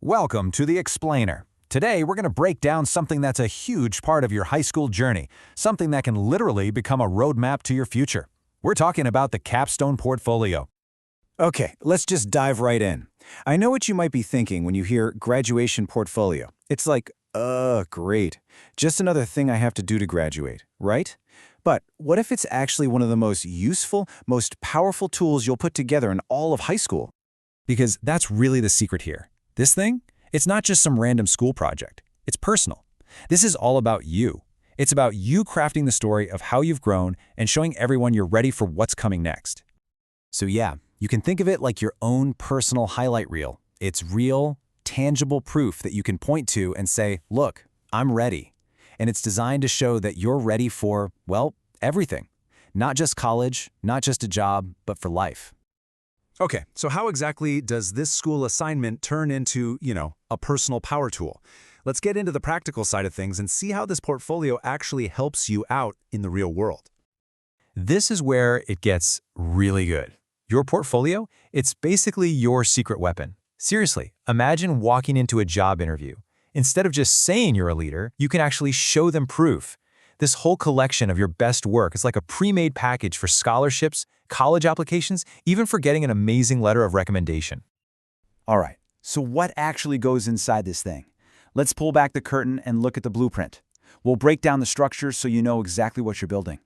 Welcome to the Explainer. Today, we're going to break down something that's a huge part of your high school journey, something that can literally become a roadmap to your future. We're talking about the Capstone portfolio. Okay, let's just dive right in. I know what you might be thinking when you hear graduation portfolio. It's like, great. Just another thing I have to do to graduate, right? But what if it's actually one of the most useful, most powerful tools you'll put together in all of high school? Because that's really the secret here. This thing, it's not just some random school project. It's personal. This is all about you. It's about you crafting the story of how you've grown and showing everyone you're ready for what's coming next. So yeah, you can think of it like your own personal highlight reel. It's real, tangible proof that you can point to and say, look, I'm ready. And it's designed to show that you're ready for, well, everything. Not just college, not just a job, but for life. Okay, so how exactly does this school assignment turn into, a personal power tool? Let's get into the practical side of things and see how this portfolio actually helps you out in the real world. This is where it gets really good. Your portfolio, it's basically your secret weapon. Seriously, imagine walking into a job interview. Instead of just saying you're a leader, you can actually show them proof. This whole collection of your best work is like a pre-made package for scholarships, college applications, even for getting an amazing letter of recommendation. All right, so what actually goes inside this thing? Let's pull back the curtain and look at the blueprint. We'll break down the structure so you know exactly what you're building.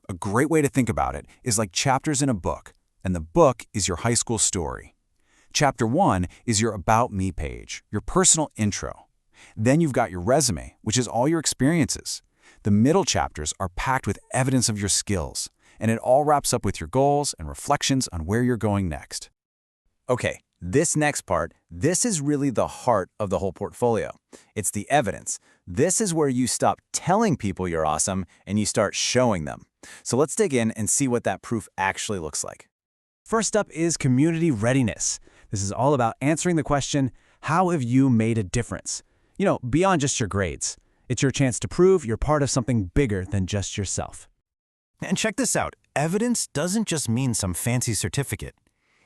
A great way to think about it is like chapters in a book, and the book is your high school story. Chapter 1 is your About Me page, your personal intro. Then you've got your resume, which is all your experiences. The middle chapters are packed with evidence of your skills, and it all wraps up with your goals and reflections on where you're going next. Okay, this next part, this is really the heart of the whole portfolio. It's the evidence. This is where you stop telling people you're awesome and you start showing them. So let's dig in and see what that proof actually looks like. First up is community readiness. This is all about answering the question, how have you made a difference? Beyond just your grades. It's your chance to prove you're part of something bigger than just yourself. And check this out. Evidence doesn't just mean some fancy certificate.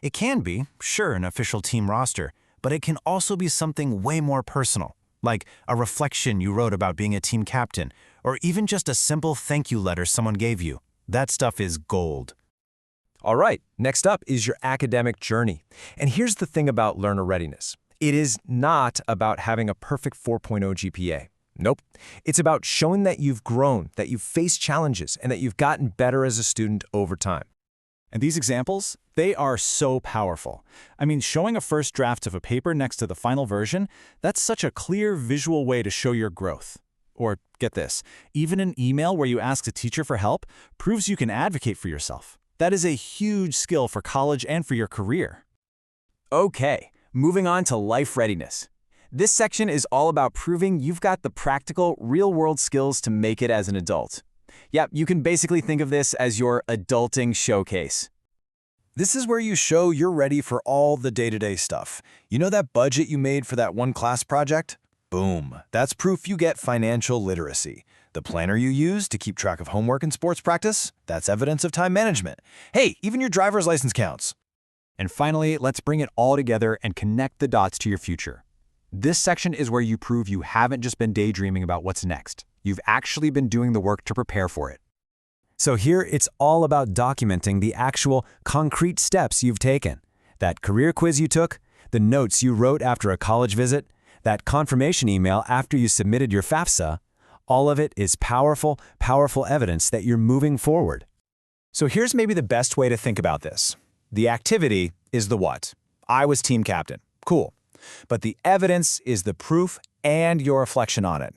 It can be, sure, an official team roster, but it can also be something way more personal, like a reflection you wrote about being a team captain, or even just a simple thank you letter someone gave you. That stuff is gold. All right, next up is your academic journey. And here's the thing about learner readiness. It is not about having a perfect 4.0 GPA. Nope. It's about showing that you've grown, that you've faced challenges, and that you've gotten better as a student over time. And these examples, they are so powerful. I mean, showing a first draft of a paper next to the final version, that's such a clear visual way to show your growth. Or get this, even an email where you ask a teacher for help proves you can advocate for yourself. That is a huge skill for college and for your career. Okay, moving on to life readiness. This section is all about proving you've got the practical, real-world skills to make it as an adult. Yep, you can basically think of this as your adulting showcase. This is where you show you're ready for all the day-to-day stuff. You know that budget you made for that one class project? Boom, that's proof you get financial literacy. The planner you use to keep track of homework and sports practice? That's evidence of time management. Hey, even your driver's license counts. And finally, let's bring it all together and connect the dots to your future. This section is where you prove you haven't just been daydreaming about what's next. You've actually been doing the work to prepare for it. So here, it's all about documenting the actual concrete steps you've taken. That career quiz you took, the notes you wrote after a college visit, that confirmation email after you submitted your FAFSA, all of it is powerful, powerful evidence that you're moving forward. So here's maybe the best way to think about this. The activity is the what. I was team captain. Cool. But the evidence is the proof and your reflection on it.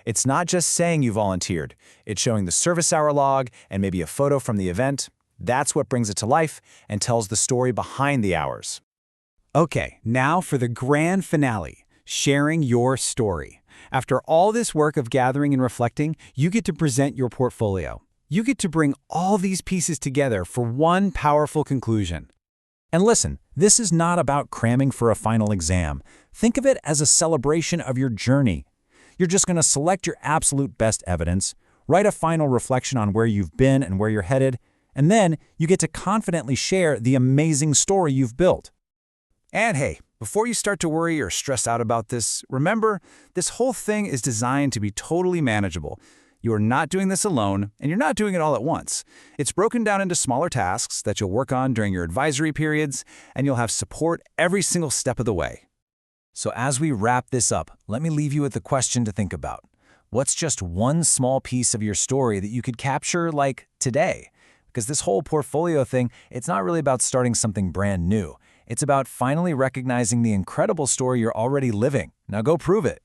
It's not just saying you volunteered. It's showing the service hour log and maybe a photo from the event. That's what brings it to life and tells the story behind the hours. Okay, now for the grand finale, sharing your story. After all this work of gathering and reflecting, you get to present your portfolio. You get to bring all these pieces together for one powerful conclusion. And listen, this is not about cramming for a final exam. Think of it as a celebration of your journey. You're just going to select your absolute best evidence, write a final reflection on where you've been and where you're headed, and then you get to confidently share the amazing story you've built. And hey, Before you start to worry or stress out about this, remember, this whole thing is designed to be totally manageable. You are not doing this alone, and you're not doing it all at once. It's broken down into smaller tasks that you'll work on during your advisory periods, and you'll have support every single step of the way. So as we wrap this up, let me leave you with a question to think about. What's just one small piece of your story that you could capture, like, today? Because this whole portfolio thing, it's not really about starting something brand new. It's about finally recognizing the incredible story you're already living. Now go prove it.